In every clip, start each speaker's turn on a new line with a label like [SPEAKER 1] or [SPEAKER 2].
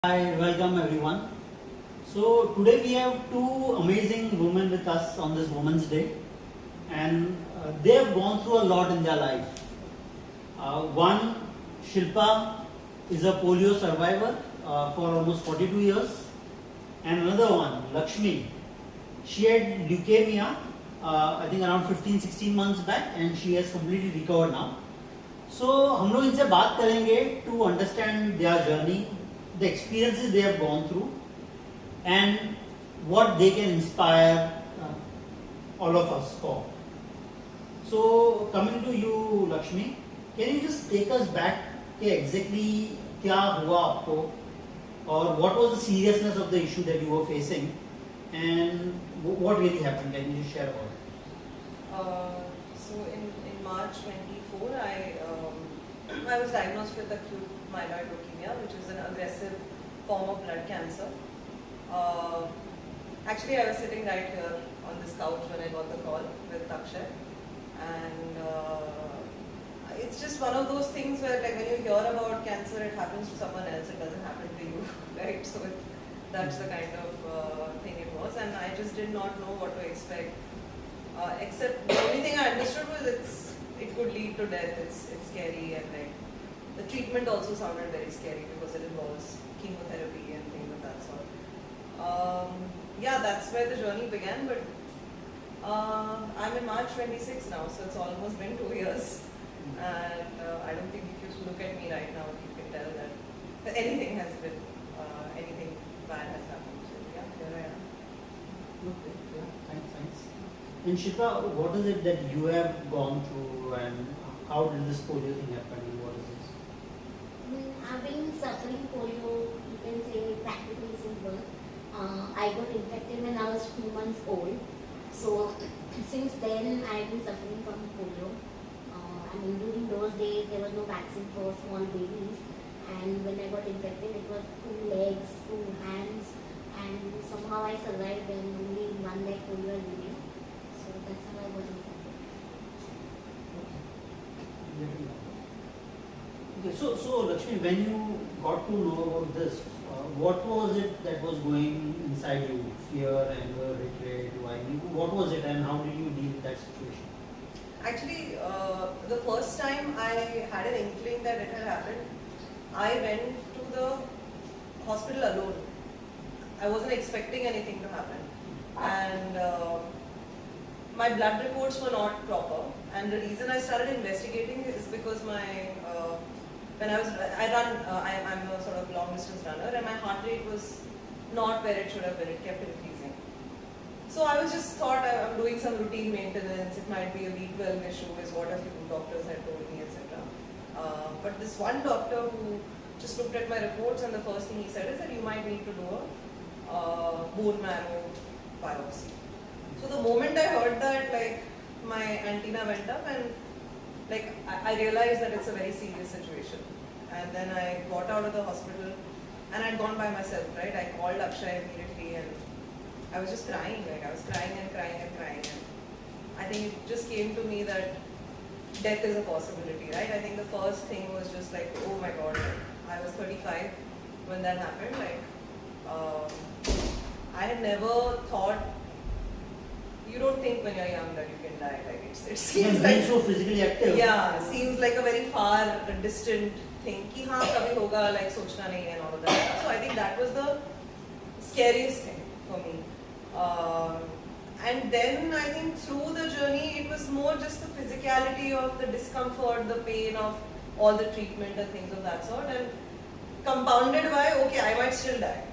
[SPEAKER 1] Hi, welcome everyone. So today we have two amazing women with us on this Women's Day, and they have gone through a lot in their life. One, Shilpa, is a polio survivor for almost 42 years, and another one, Laxmi, she had leukemia, I think around 15-16 months back, and she has completely recovered now. So हम लोग इनसे बात करेंगे to understand their journey, the experiences they have gone through, and what they can inspire all of us for. So coming to you, Laxmi, can you just take us back कि exactly क्या हुआ आपको, or what was the seriousness of the issue that you were facing, and what really happened? Can you just share about it?
[SPEAKER 2] So in March 24, I was diagnosed with acute myeloid leukemia, which is an aggressive form of blood cancer. Actually, I was sitting right here on this couch when I got the call with Akshay, and it's just one of those things where, like, when you hear about cancer, it happens to someone else; it doesn't happen to you, right? So that's the kind of thing it was, and I just did not know what to expect. Except the only thing I understood was it could lead to death. It's scary, and like the treatment also sounded very scary because it involves chemotherapy and things of that sort. Yeah, that's where the journey began. But I'm in March 26 now, so it's almost been 2 years, and I don't think if you look at me right now, you can tell that anything has been anything bad has happened. So yeah, here I am.
[SPEAKER 1] Okay, yeah, thanks. And Shilpa, what is it that you have gone through, and how did this polio thing happen, and what is this?
[SPEAKER 3] I've been suffering polio, you can say, practically since birth. I got infected when I was 2 months old. So since then, I've been suffering from polio. During those days, there was no vaccine for small babies. And when I got infected, it was 2 legs, 2 hands. And somehow I survived, and only in 1 leg polio was remained. So that's how I was infected.
[SPEAKER 1] Okay, so Lakshmi, when you got to know about this, what was it that was going inside you? Fear, anger, hatred, why? What was it, and how did you deal with that situation?
[SPEAKER 2] Actually, the first time I had an inkling that it had happened, I went to the hospital alone. I wasn't expecting anything to happen, and my blood reports were not proper. And the reason I started investigating is because I'm a sort of long distance runner, and my heart rate was not where it should have been. It kept increasing. So I was just thought I'm doing some routine maintenance. It might be a B12 issue, is what a few doctors had told me, etc. But this one doctor who just looked at my reports, and the first thing he said is that you might need to do a bone marrow biopsy. So the moment I heard that, like, my antenna went up, and like I realized that it's a very serious situation. And then I got out of the hospital, and I'd gone by myself, right? I called Akshay immediately, and I was just crying. Like, I was crying and crying and crying. And I think it just came to me that death is a possibility, right? I think the first thing was just like, oh my God, I was 35 when that happened. Like, I had never thought. You don't think when you're young that you can die. Like, it seems like
[SPEAKER 1] so physically active.
[SPEAKER 2] Yeah, seems like a very far distant thing. कि हाँ कभी होगा, like सोचना नहीं है and all of that. So I think that was the scariest thing for me. And then I think through the journey, it was more just the physicality of the discomfort, the pain of all the treatment and things of that sort, and compounded by, okay, I might still die.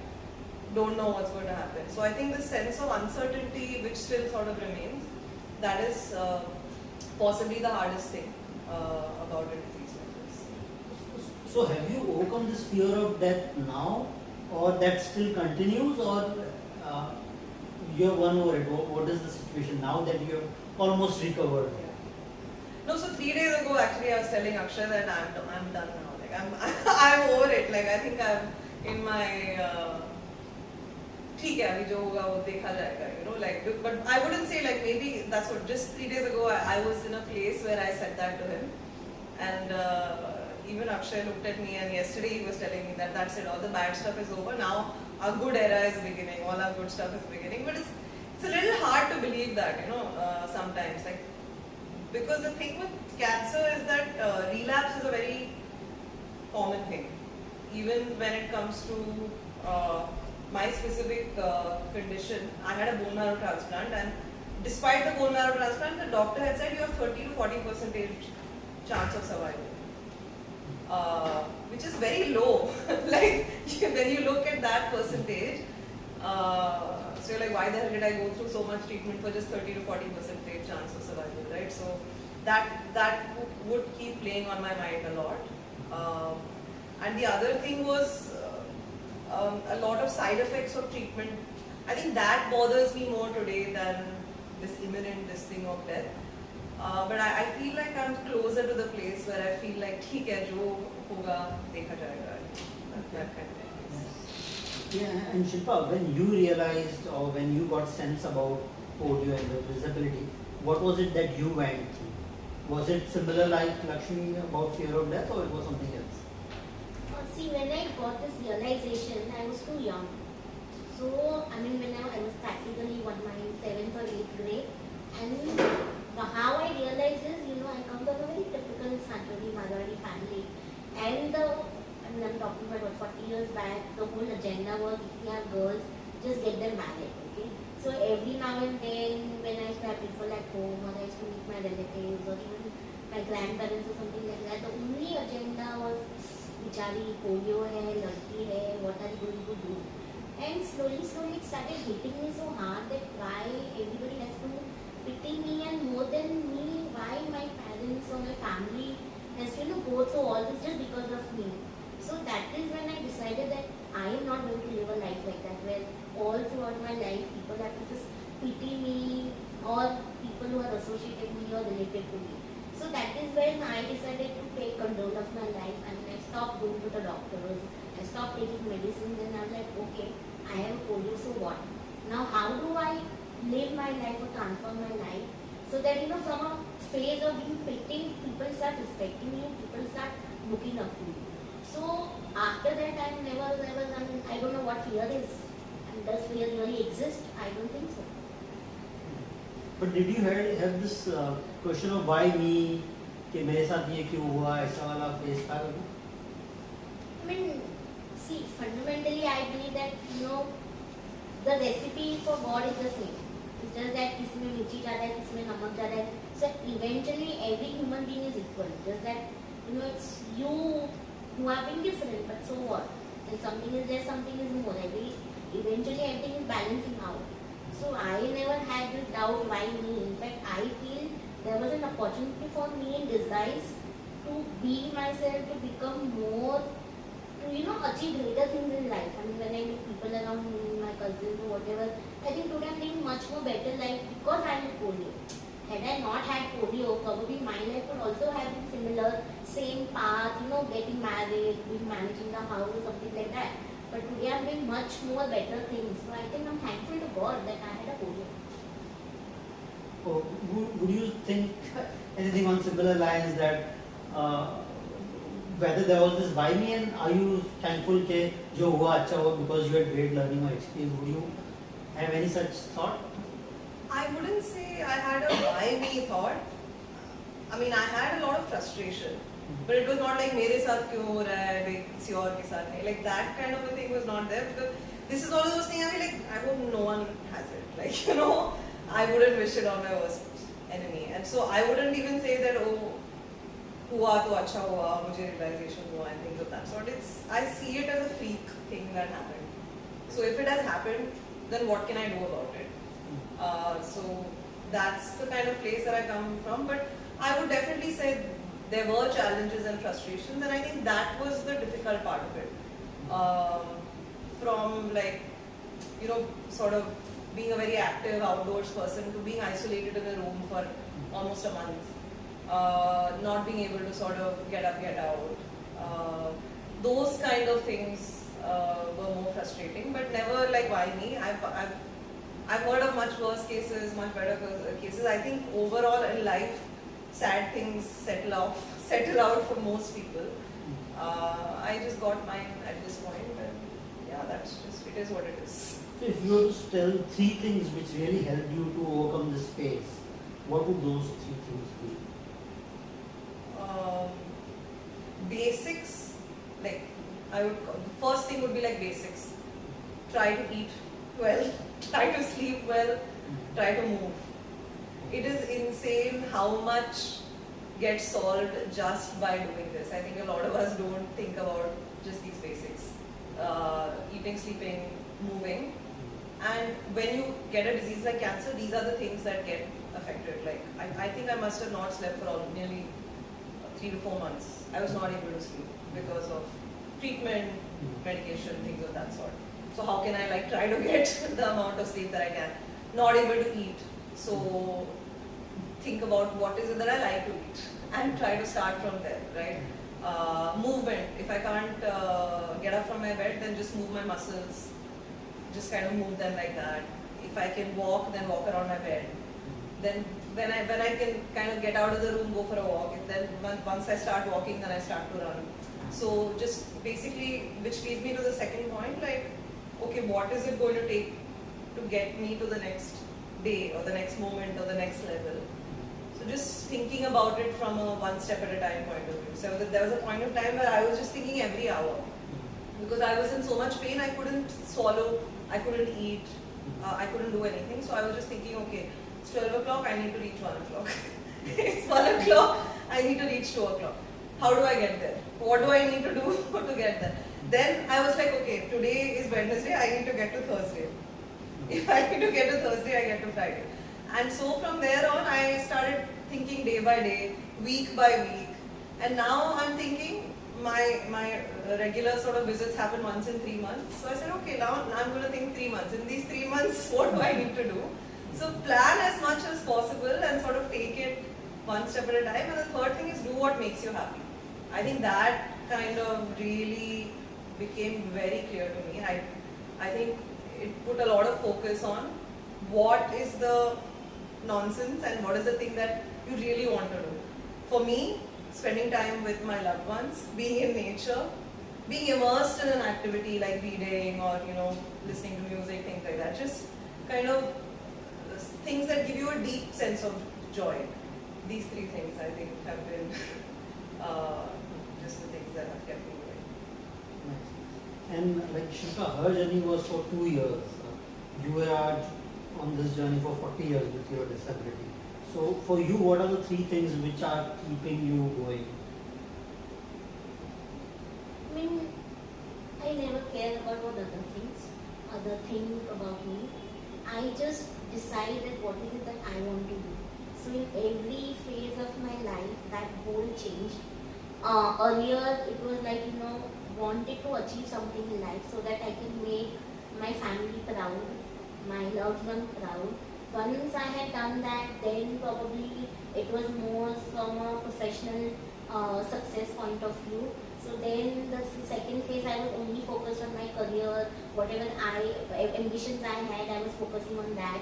[SPEAKER 2] Don't know what's going to happen. So I think the sense of uncertainty, which still sort of remains, that is possibly the hardest thing about a disease like this.
[SPEAKER 1] So have you overcome this fear of death now, or that still continues, or you have won over it? What is the situation now that you have almost recovered?
[SPEAKER 2] Yeah. No, so 3 days ago, actually, I was telling Akshay that I'm done now. Like, I'm over it. Like, I think I'm in my. ठीक है अभी जो होगा वो देखा जाएगा, you know, like, but I wouldn't say, like, maybe that's what, just 3 days ago I was in a place where I said that to him, and even Akshay looked at me, and yesterday he was telling me that that's it, all the bad stuff is over, now our good era is beginning, all our good stuff is beginning. But it's a little hard to believe that, sometimes. Like, because the thing with cancer is that relapse is a very common thing. Even when it comes to my specific condition, I had a bone marrow transplant, and despite the bone marrow transplant, the doctor had said you have 30 to 40% chance of survival, which is very low. Like, when you look at that percentage, so you're like, why the hell did I go through so much treatment for just 30 to 40% chance of survival, right? So that would keep playing on my mind a lot. And the other thing was a lot of side effects of treatment. I think that bothers me more today than this thing of death. But I feel like I'm closer to the place where I feel like, ठीक है, जो होगा देखा जाएगा. That kind of thing.
[SPEAKER 1] Yeah, and Shilpa, when you realized or when you got sense about polio and the visibility, what was it that you went through? Was it similar like Laxmi about fear of death, or it was something else?
[SPEAKER 3] See, when I got this realization, I was too young. So, I mean, when I was practically my 7th or 8th grade, and how I realized is, I come from a very typical Sanjoli Marwari family, and I'm talking about 40 years back, the whole agenda was, if you have girls, just get them married, okay? So every now and then, when I used to have people at home, or I used to meet my relatives, or even my grandparents or something like that, the only agenda was, Bichari, polio hai, ladki hai, what are you going to do? And slowly it started hitting me so hard that why everybody has to pity me, and more than me, why my parents or my family has to go through all this just because of me. So that is when I decided that I am not going to live a life like that, where all throughout my life people have to just pity me, or people who are associated with me or related to me. So that is when I decided to take control of my life, and I stopped going to the doctors, I stopped taking medicines, and I'm like, okay, I have polio, so what? Now how do I live my life or transform my life so that, from a phase of being pitied, people start respecting you, people start looking up to you. So after that, I don't know what fear is. And does fear really exist? I don't think so.
[SPEAKER 1] But did you have this question of why me, कि मेरे साथ ये क्यों हुआ, ऐसा वाला face था कभी?
[SPEAKER 3] I mean, see, fundamentally I believe that, the recipe for God is the same. It's just that किसी में मिर्ची ज़्यादा है, किसी में नमक ज़्यादा है. So eventually every human being is equal. Just that, it's you who are being different, but so what? If something is there, something is more. Eventually everything is balancing out. So I never had this doubt why me. In fact, I feel there was an opportunity for me in disguise to be myself, to become more, to achieve greater things in life. I mean, when I meet people around me, my cousins or whatever, I think today I'm living much more better life because I had polio. Had I not had polio, probably my life would also have been similar, same path, getting married, managing the house, something like that. But today I'm doing much more better things. So I think I'm thankful to God that I had a polio.
[SPEAKER 1] Oh, would you think anything on similar lines that whether there was this why me, and are you thankful कि जो हुआ अच्छा हुआ because you had great learning or experience? Would you have any such thought?
[SPEAKER 2] I wouldn't say I had a why me thought. I mean, I had a lot of frustration, but it was not like मेरे साथ क्यों हो रहा है, like किसी और के साथ नहीं. Like that kind of a thing was not there, because this is one of those things I feel like I hope no one has it. Like, I wouldn't wish it on my worst enemy, and so I wouldn't even say that, oh, हुआ तो अच्छा हुआ, मुझे realization हुआ and things of that sort. I see it as a freak thing that happened. So if it has happened, then what can I do about it? So that's the kind of place that I come from. But I would definitely say there were challenges and frustrations, and I think that was the difficult part of it. From sort of being a very active outdoors person to being isolated in a room for almost a month. Not being able to sort of get up, get out. Those kind of things were more frustrating, but never like why me. I've heard of much worse cases, much better cases. I think overall in life, sad things settle out for most people. I just got mine at this point, and yeah, that's just, it is what it is.
[SPEAKER 1] So if you were to tell three things which really helped you to overcome this phase, what would those three things be?
[SPEAKER 2] Basics, like the first thing would be like basics. Try to eat well, try to sleep well, try to move. It is insane how much gets solved just by doing this. I think a lot of us don't think about just these basics. Eating, sleeping, moving. And when you get a disease like cancer, these are the things that get affected. Like I think I must have not slept for nearly 3 to 4 months. I was not able to sleep because of treatment, medication, things of that sort. So how can I like try to get the amount of sleep that I can? Not able to eat. So think about what is it that I like to eat and try to start from there, right? Movement. If I can't get up from my bed, then just move my muscles. Just kind of move them like that. If I can walk, then walk around my bed. Then when I can kind of get out of the room, go for a walk. And then once I start walking, then I start to run. So just basically, which leads me to the second point, like, okay, what is it going to take to get me to the next day or the next moment or the next level? So just thinking about it from a one step at a time point of view. So there was a point of time where I was just thinking every hour. Because I was in so much pain, I couldn't swallow, I couldn't eat, I couldn't do anything. So I was just thinking, okay, it's 12 o'clock, I need to reach 1 o'clock. It's 1 o'clock, I need to reach 2 o'clock. How do I get there? What do I need to do to get there? Then I was like, okay, today is Wednesday, I need to get to Thursday. If I need to get to Thursday, I get to Friday. And so from there on, I started thinking day by day, week by week. And now I'm thinking, my regular sort of visits happen once in 3 months. So I said, okay, now I'm going to think 3 months. In these 3 months, what do I need to do? So plan as much as possible and sort of take it one step at a time. And the third thing is do what makes you happy. I think that kind of really became very clear to me. I think it put a lot of focus on what is the nonsense and what is the thing that you really want to do. For me, spending time with my loved ones, being in nature, being immersed in an activity like reading or listening to music, things like that. Just kind of things that give you a deep sense of joy. These three things I think have been just the things that have kept me going.
[SPEAKER 1] Nice. And like Shilpa, her journey was for 2 years. You were on this journey for 40 years with your disability. So for you, what are the three things which are keeping you going?
[SPEAKER 3] I mean, I never care about what other think about me. I just decide that what is it that I want to do. So in every phase of my life, that goal changed. Earlier, it was like, wanted to achieve something in life so that I can make my family proud, my loved one proud. Once I had done that, then probably it was more from a professional success point of view. So then the second phase, I was only focused on my career, whatever ambitions I had, I was focusing on that.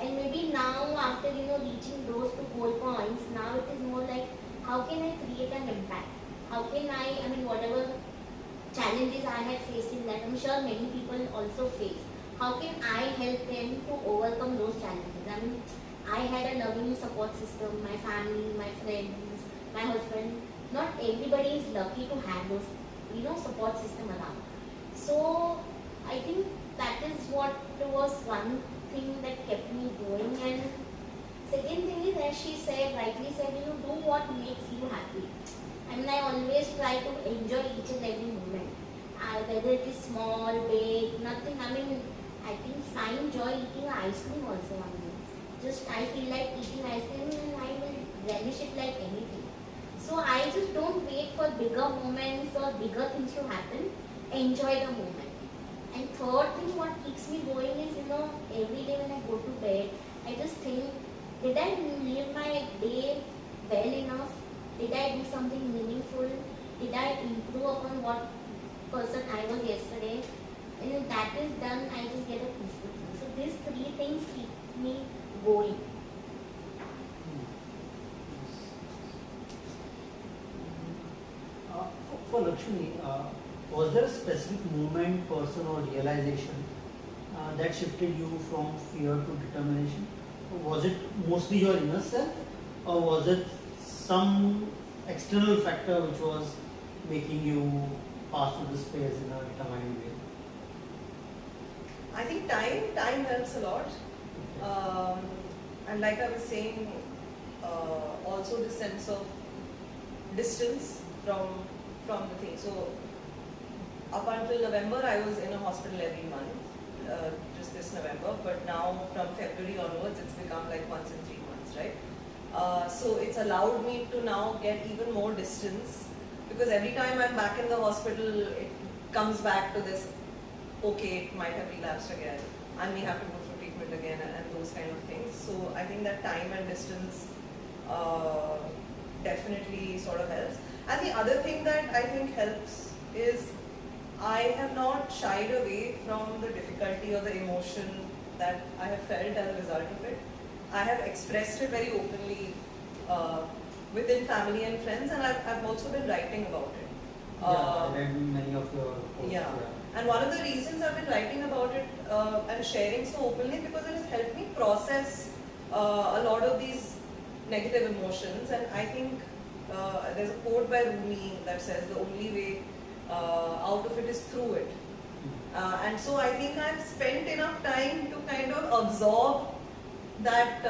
[SPEAKER 3] And maybe now, after reaching those 2 goal points, now it is more like, how can I create an impact? How can I mean, whatever challenges I had faced in that, I'm sure many people also face. How can I help them to overcome those challenges? I mean, I had a loving support system, my family, my friends, my husband. Not everybody is lucky to have those, support system around. So I think that is what was one thing that kept me going. And second thing is, as she said, rightly said, do what makes you happy. I mean, I always try to enjoy each and every moment. Whether it is small, big, nothing. I mean, I can find joy eating ice cream also one day. Just I feel like eating ice cream and I will relish it like anything. So I just don't wait for bigger moments or bigger things to happen. Enjoy the moment. And third thing what keeps me going is, every day when I go to bed, I just think, did I live my day well enough? Did I do something meaningful? Did I improve upon what person I was yesterday? And if that is done, I just get a peaceful feeling. So these three things keep me going.
[SPEAKER 1] For for Lakshmi, was there a specific moment, person, or realization that shifted you from fear to determination? Was it mostly your inner self, or was it some external factor which was making you pass through this phase in a determined way?
[SPEAKER 2] I think time helps a lot. And like I was saying, also the sense of distance from the thing. So up until November, I was in a hospital every month, just this November. But now from February onwards, it's become like once in 3 months, right? So it's allowed me to now get even more distance, because every time I'm back in the hospital, it comes back to this, okay, it might have relapsed again, I may have to go through treatment again, and those kind of things. So I think that time and distance definitely sort of helps. And the other thing that I think helps is I have not shied away from the difficulty or the emotion that I have felt as a result of it. I have expressed it very openly within family and friends, and I've also been writing about it.
[SPEAKER 1] I read many of your posts.
[SPEAKER 2] Yeah. And one of the reasons I've been writing about it and sharing so openly, because it has helped me process a lot of these negative emotions. And I think there's a quote by Rumi that says the only way out of it is through it. And so I think I've spent enough time to kind of absorb that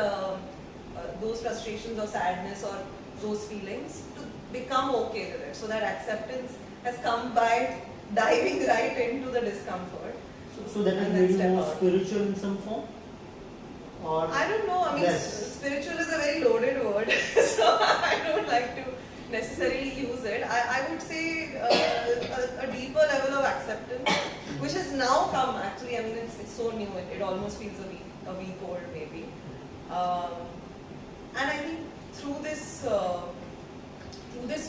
[SPEAKER 2] those frustrations or sadness or those feelings to become okay with it. So that acceptance has come by diving right into the discomfort.
[SPEAKER 1] So that has made you more spiritual in some form? Or
[SPEAKER 2] I don't know. I mean, spiritual is a very loaded word, so I don't like to necessarily use it. I would say a deeper level of acceptance, which has now come actually. I mean, it's so new. It almost feels a week old maybe. And I think through this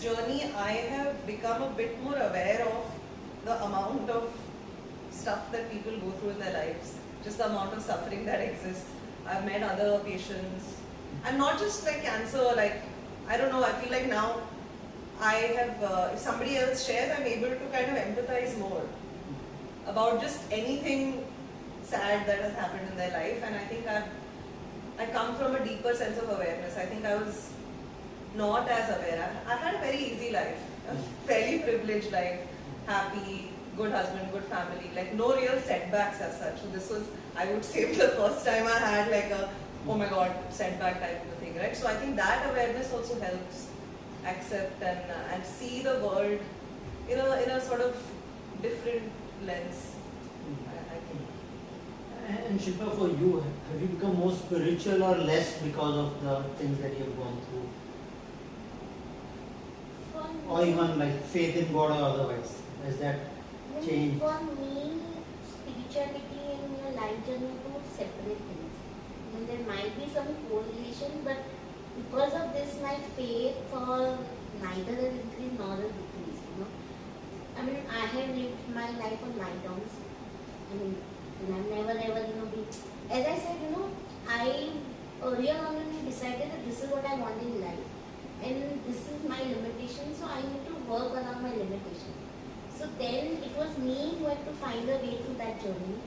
[SPEAKER 2] journey, I have become a bit more aware of the amount of stuff that people go through in their lives, just the amount of suffering that exists. I've met other patients, and not just like cancer, like, I don't know, I feel like now I have, if somebody else shares, I'm able to kind of empathize more about just anything sad that has happened in their life. And I think I come from a deeper sense of awareness. I think I was not as aware. I had a very easy life, a fairly privileged life, happy, good husband, good family, like no real setbacks as such. So this was, I would say, the first time I had like a, oh my god, setback type of a thing, right? So I think that awareness also helps accept and see the world in a sort of different lens, I think.
[SPEAKER 1] And Shilpa, for you, have you become more spiritual or less because of the things that you have gone through? Or even like faith in God or otherwise? Has that changed?
[SPEAKER 3] For me, spirituality and your life journey are two separate things. And there might be some correlation, but because of this, my faith for neither has increased nor has decreased. I mean, I have lived my life on light downs. I mean, and I've never ever, been. As I said, I earlier on when I decided that this is what I want in life, and this is my limitation, so I need to work around my limitation. So then it was me who had to find a way through that journey.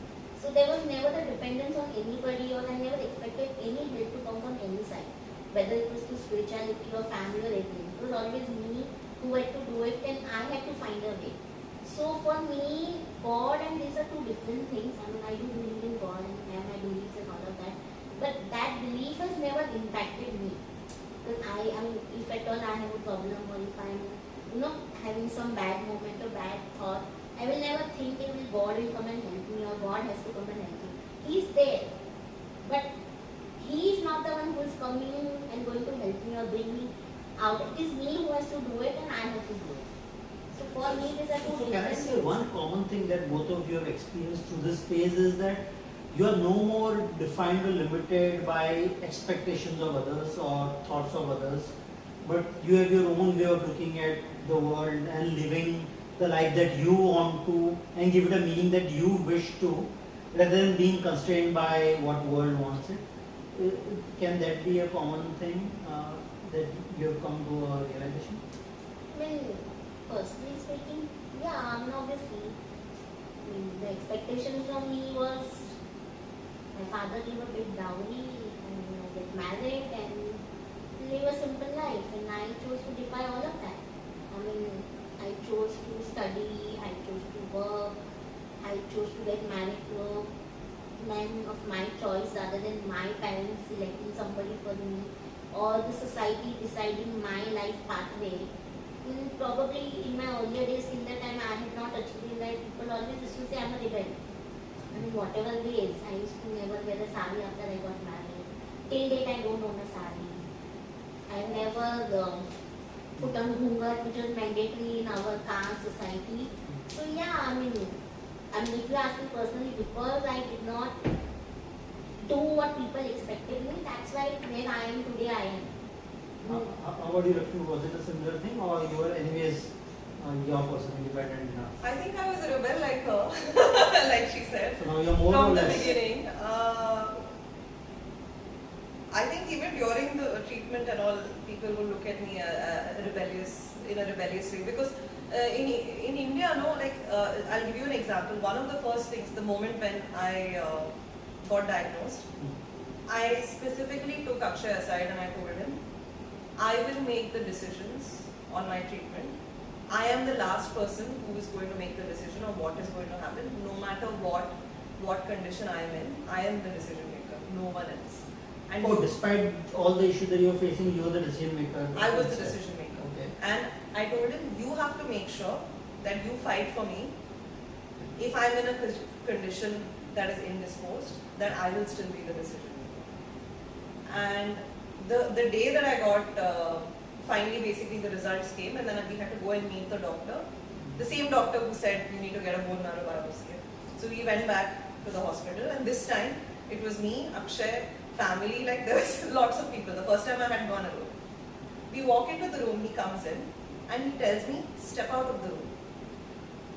[SPEAKER 3] So there was never the dependence on anybody, or I never expected any help to come from any side, whether it was to spirituality or family or anything. It was always me who had to do it, and I had to find a way. So for me, God and these are two different things. I mean, I do believe in God and I have my beliefs and all of that, but that belief has never impacted me. Because I mean, if at all I have a problem, or if I'm, having some bad moment or bad thought, I will never think that God will come and help me, or God has to come and help me. He's there, but He is not the one who is coming and going to help me or bring me out. It is me who has to do it, and I have to do it. So for me, these are two
[SPEAKER 1] So
[SPEAKER 3] different
[SPEAKER 1] can I say
[SPEAKER 3] things.
[SPEAKER 1] one common thing that both of you have experienced through this phase is that you are no more defined or limited by expectations of others or thoughts of others, but you have your own way of looking at the world and living the life that you want to, and give it a meaning that you wish to, rather than being constrained by what world wants it. Can that be a common thing that you have come to a realization?
[SPEAKER 3] I mean, personally speaking, yeah, I mean, obviously, I mean, the expectation from me was my father gave a big dowry and I get married and live a simple life, and I chose to defy all of that. I mean, I chose to study, I chose to work, I chose to get married to a man of my choice rather than my parents selecting somebody for me or the society deciding my life pathway. Probably in my earlier days, till that time I had not achieved in life, people always used to say I'm a rebel. I mean, whatever ways, I used to never wear a sari after I got married. Till date, I don't own a sari. I never put on ghungat, which was mandatory in our caste society. So yeah, I mean, if you ask me personally, because I did not do what people expected me, that's why where I am today, I am.
[SPEAKER 1] How about you, Laxmi? Was it a similar thing, or you were anyways your person independent enough?
[SPEAKER 2] I think I was a rebel like her, like she said.
[SPEAKER 1] So now you're more
[SPEAKER 2] From
[SPEAKER 1] or
[SPEAKER 2] the
[SPEAKER 1] less.
[SPEAKER 2] beginning. I think even during the treatment and all, people would look at me rebellious in a rebellious way because in India, no, like I'll give you an example. One of the first things, the moment when I got diagnosed, I specifically took Akshay aside and I told him, I will make the decisions on my treatment. I am the last person who is going to make the decision of what is going to happen, no matter what condition I am in. I am the decision maker, no one else. And
[SPEAKER 1] Despite all the issues that you're facing, you're the decision maker.
[SPEAKER 2] I was the decision maker.
[SPEAKER 1] Okay.
[SPEAKER 2] And I told him, you have to make sure that you fight for me. If I'm in a condition that is indisposed, then I will still be the decision maker. And the day that I got, finally basically the results came, and then we had to go and meet the doctor. The same doctor who said, you need to get a bone marrow biopsy. So we went back to the hospital, and this time it was me, Akshay, family, like there was lots of people. The first time I had gone alone. We walk into the room, he comes in and he tells me, step out of the room.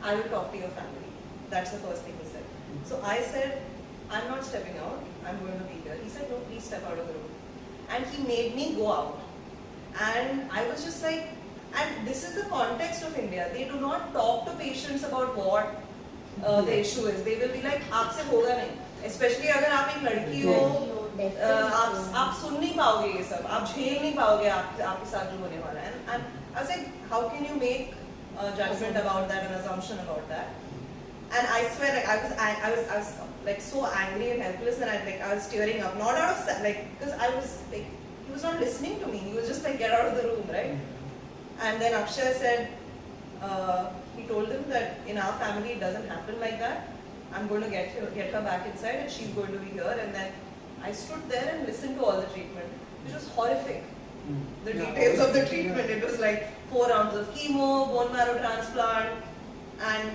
[SPEAKER 2] I will talk to your family. That's the first thing he said. So I said, I'm not stepping out, I'm going to be here. He said, no, please step out of the room. And he made me go out. And I was just like, and this is the context of India. They do not talk to patients about what the issue is. They will be like, aapse hoga nahi. Especially अगर आप एक लड़की हो, आप सुन नहीं पाओगे ये सब, आप झेल नहीं पाओगे आपके साथ जो होने वाला है. And I was like, how can you make a judgment about that, an assumption about that? And I swear, like I was like so angry and helpless, and I was tearing up, not out of because I was like, he was not listening to me. He was just like, get out of the room, right? And then Akshay said, he told him that in our family it doesn't happen like that. I'm going to get her back inside and she's going to be here. And then I stood there and listened to all the treatment, which was horrific. The details of the treatment, it was like 4 rounds of chemo, bone marrow transplant, and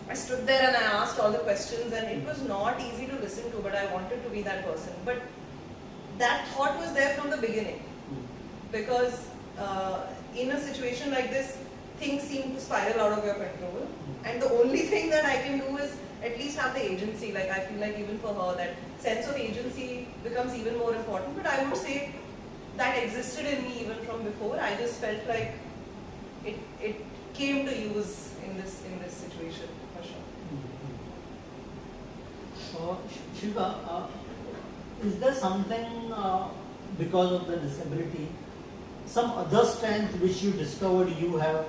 [SPEAKER 2] I stood there and I asked all the questions, and it was not easy to listen to, but I wanted to be that person. But that thought was there from the beginning, because in a situation like this, things seem to spiral out of your control, and the only thing that I can do is at least have the agency. Like, I feel like even for her, that sense of agency becomes even more important. But I would say that existed in me even from before. I just felt like it came to use in this situation for sure.
[SPEAKER 1] Shilpa, is there something because of the disability, some other strength which you discovered you have,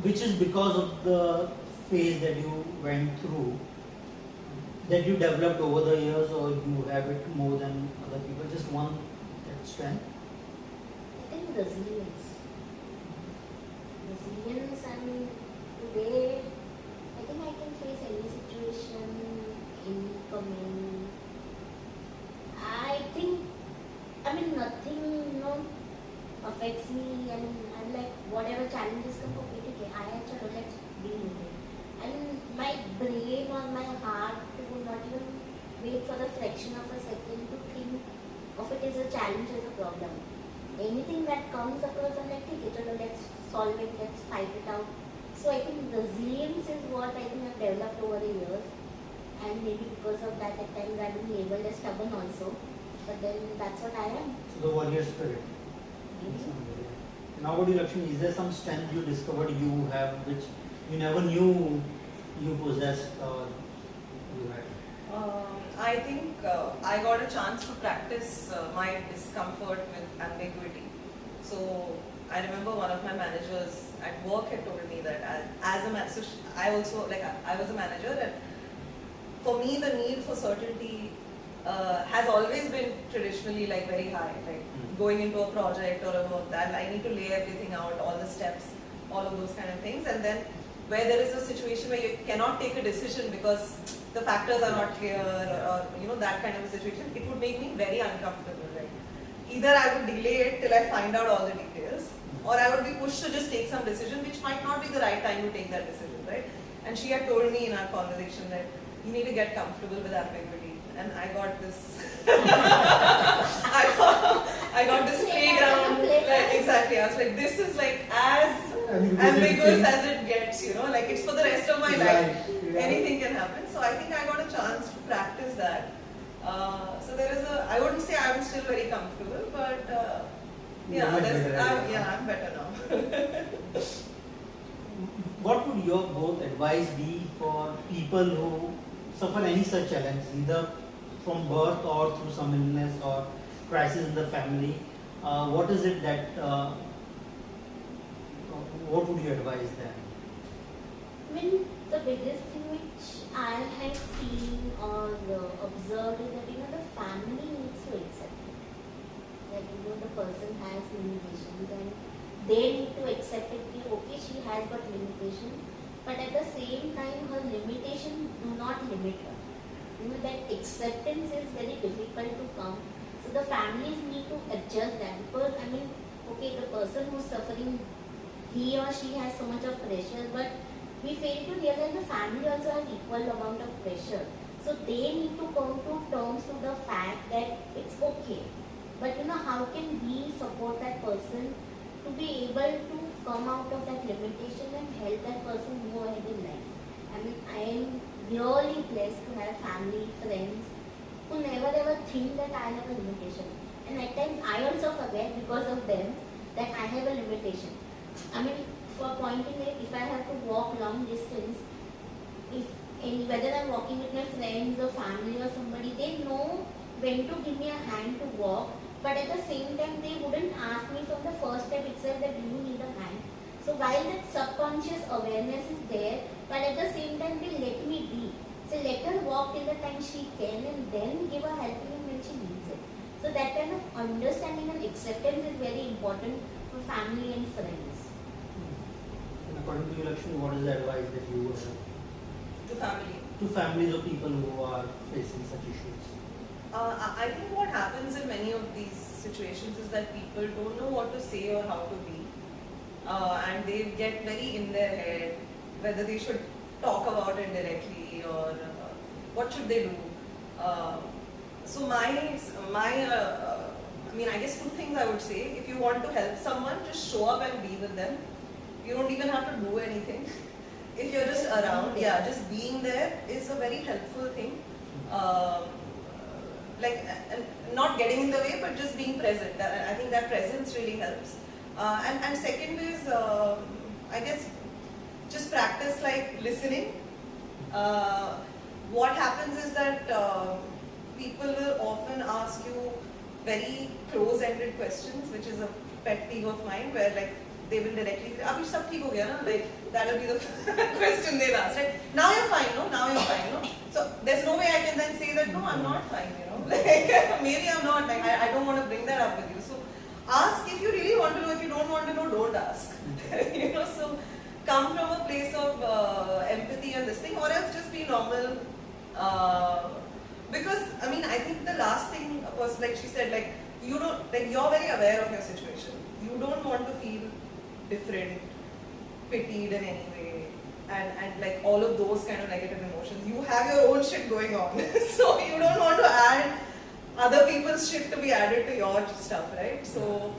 [SPEAKER 1] which is because of the phase that you went through, that you developed over the years, or you have it more than other people? Just one strength.
[SPEAKER 3] I think resilience. Resilience, and today I think I can face any situation, incoming. Nothing, affects me. I'm like, whatever challenges come, okay, let's deal with it. And my brain or my heart would not even wait for the fraction of a second to think of it as a challenge, as a problem. Anything that comes across, I'm like, let's solve it, let's fight it out. So I think resilience is what I think I've developed over the years, and maybe because of that at times I've been labeled as stubborn also, but then that's what I am.
[SPEAKER 1] So the warrior spirit.
[SPEAKER 3] Maybe.
[SPEAKER 1] Now, what do you, Lakshmi? Is there some strength you discovered you have which you never knew you possessed or you had?
[SPEAKER 2] I think I got a chance to practice my discomfort with ambiguity. So I remember one of my managers at work had told me that as a manager, I also I was a manager, and for me the need for certainty has always been traditionally like very high. Like going into a project or a work, that I need to lay everything out, all the steps, all of those kind of things, and then where there is a situation where you cannot take a decision because the factors are not clear, or that kind of a situation, it would make me very uncomfortable. Right? Either I would delay it till I find out all the details, or I would be pushed to just take some decision which might not be the right time to take that decision, right? And she had told me in our conversation that you need to get comfortable with ambiguity, and I got this. I got this playground. Like, exactly. I was like, this is like as ambiguous as it gets. Like it's for the rest of my life. Yeah. Anything can happen. So I think I got a chance to practice that. So there is I wouldn't say I'm still very comfortable, but I'm better now.
[SPEAKER 1] What would your both advice be for people who suffer any such challenge, either from birth or through some illness or crisis in the family? What is it that, what would you advise them?
[SPEAKER 3] I mean, the biggest thing which I have seen or observed is that the family needs to accept it. That the person has limitations and they need to accept it. Okay, she has got limitation, but at the same time her limitation do not limit her. That acceptance is very difficult to come. So the families need to adjust that, because okay, the person who's suffering, he or she has so much of pressure, but we fail to realize the family also has equal amount of pressure. So they need to come to terms with the fact that it's okay. But how can we support that person to be able to come out of that limitation and help that person go ahead in life? I am really blessed to have family, friends who never ever think that I have a limitation. And at times I also forget because of them that I have a limitation. For pointing it, if I have to walk long distance, whether I'm walking with my friends or family or somebody, they know when to give me a hand to walk, but at the same time they wouldn't ask me from the first step itself that do you need a hand. So while that subconscious awareness is there, but at the same time they let me be. So let her walk till the time she can and then give her helping hand when she needs it. So that kind of understanding and acceptance is very important for family and friends.
[SPEAKER 1] And according to you, Lakshmi, what is the advice that you would have?
[SPEAKER 2] To family.
[SPEAKER 1] To families or people who are facing such issues?
[SPEAKER 2] I think what happens in many of these situations is that people don't know what to say or how to be. And they get very in their head whether they should talk about it directly or what should they do. So I guess two things I would say. If you want to help someone, just show up and be with them. You don't even have to do anything. If you're just around, just being there is a very helpful thing. And not getting in the way, but just being present. I think that presence really helps. And second is, I guess, just practice like listening. What happens is that people will often ask you very close-ended questions, which is a pet peeve of mine, where like they will directly say, "Abhi sab theek ho gaya na?" Like that will be the question they'll ask. Right? Now you're fine, no? Now you're fine, no? So there's no way I can then say that no, I'm not fine, Like maybe I'm not. Like I don't want to bring that up with you. So ask if you really want to know. If you don't want to know, don't ask. So come from a place of empathy and this thing, or else just be normal. Because I think the last thing was like she said, like you don't, like you're very aware of your situation. You don't want to feel different, pitied in any way, and like all of those kind of negative emotions. You have your own shit going on, so you don't want to add other people's shit to be added to your stuff, right? So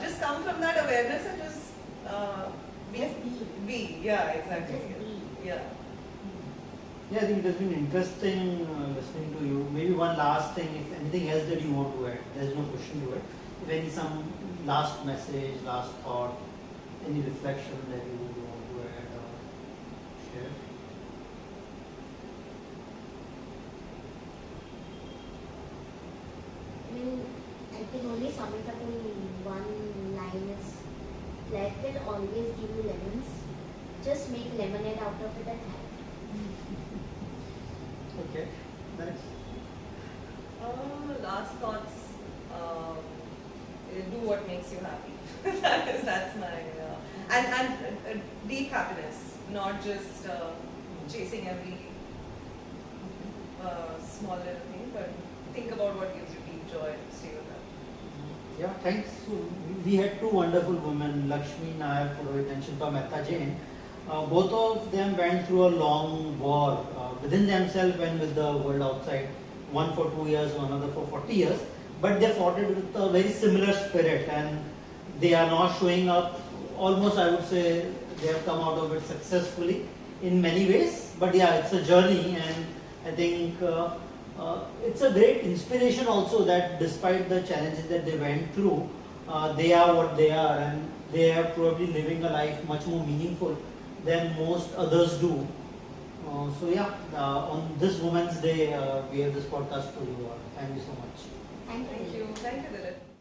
[SPEAKER 2] just come from that awareness and just be. Yeah, exactly.
[SPEAKER 3] Just be.
[SPEAKER 2] Yeah.
[SPEAKER 1] Yeah, I think it has been interesting listening to you. Maybe one last thing, if anything else that you want to add, there's no question to it. If last message, last thought, any reflection that you would want to add or share?
[SPEAKER 3] I mean, I can only sum it up in one line is life will always give you lemons. Just make lemonade out of it and have it.
[SPEAKER 1] Okay, nice.
[SPEAKER 2] Last thoughts. Do what makes you happy. That's my and deep happiness, not just chasing every small little thing, but think about what gives you deep joy. Stay with that.
[SPEAKER 1] Yeah, thanks. So we had two wonderful women, Laxmi Shilpa and Shilpa Mehta Jain. Both of them went through a long war within themselves and with the world outside. One for 2 years, another for 40 years. But they fought it with a very similar spirit, and they are now showing up. Almost, I would say, they have come out of it successfully in many ways. But yeah, it's a journey, and I think it's a great inspiration also that despite the challenges that they went through, they are what they are, and they are probably living a life much more meaningful than most others do. So yeah, on this Women's Day, we have this podcast for you all. Thank you so much.
[SPEAKER 3] Thank you.
[SPEAKER 2] Thank you, Dilip.